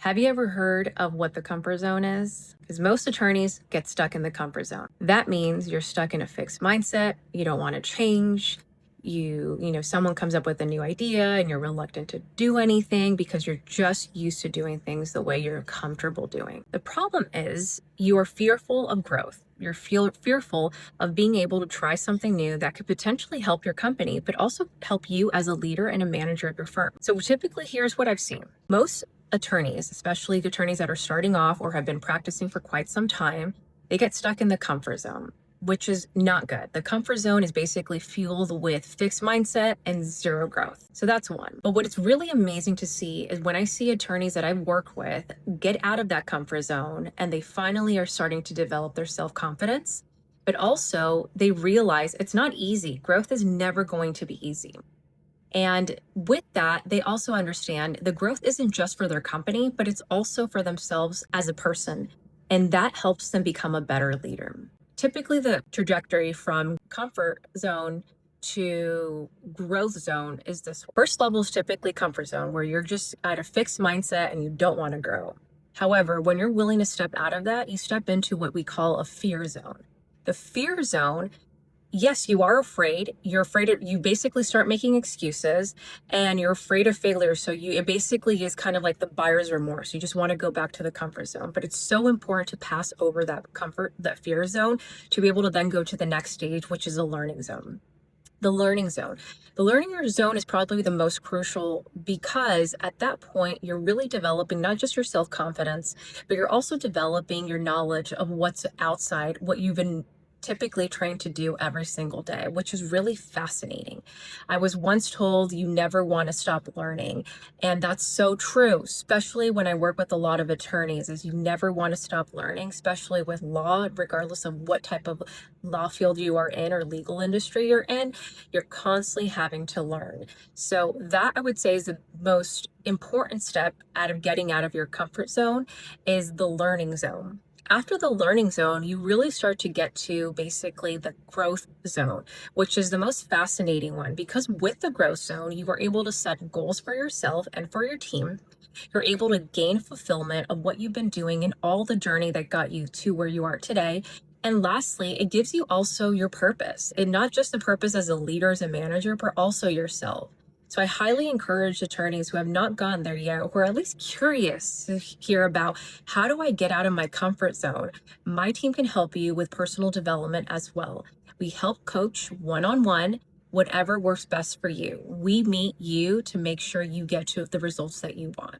Have you ever heard of what the comfort zone is? Because most attorneys get stuck in the comfort zone. That means you're stuck in a fixed mindset. You don't want to change. Someone comes up with a new idea and you're reluctant to do anything because you're just used to doing things the way you're comfortable doing. The problem is you are fearful of growth. You're fearful of being able to try something new that could potentially help your company, but also help you as a leader and a manager of your firm. So typically, here's what I've seen. Most attorneys, especially attorneys that are starting off or have been practicing for quite some time, they get stuck in the comfort zone, which is not good. The comfort zone is basically fueled with fixed mindset and zero growth. So that's one. But what it's really amazing to see is when I see attorneys that I've worked with get out of that comfort zone and they finally are starting to develop their self-confidence, but also they realize it's not easy. Growth is never going to be easy. And with that, they also understand the growth isn't just for their company, but it's also for themselves as a person. And that helps them become a better leader. Typically, the trajectory from comfort zone to growth zone is this. First level is typically comfort zone, where you're just at a fixed mindset and you don't want to grow. However, when you're willing to step out of that, you step into what we call a fear zone. The fear zone, yes, you are afraid. You basically start making excuses and you're afraid of failure. So it basically is kind of like the buyer's remorse. You just want to go back to the comfort zone. But it's so important to pass over that fear zone to be able to then go to the next stage, which is a learning zone. The learning zone. The learning zone is probably the most crucial because at that point, you're really developing not just your self-confidence, but you're also developing your knowledge of what's outside, what you've been typically trained to do every single day, which is really fascinating. I was once told you never want to stop learning. And that's so true, especially when I work with a lot of attorneys, is you never want to stop learning, especially with law, regardless of what type of law field you are in or legal industry you're in, you're constantly having to learn. So that I would say is the most important step out of getting out of your comfort zone is the learning zone. After the learning zone, you really start to get to basically the growth zone, which is the most fascinating one because with the growth zone, you are able to set goals for yourself and for your team. You're able to gain fulfillment of what you've been doing in all the journey that got you to where you are today. And lastly, it gives you also your purpose, and not just the purpose as a leader, as a manager, but also yourself. So I highly encourage attorneys who have not gone there yet, who are at least curious to hear about how do I get out of my comfort zone? My team can help you with personal development as well. We help coach one-on-one, whatever works best for you. We meet you to make sure you get to the results that you want.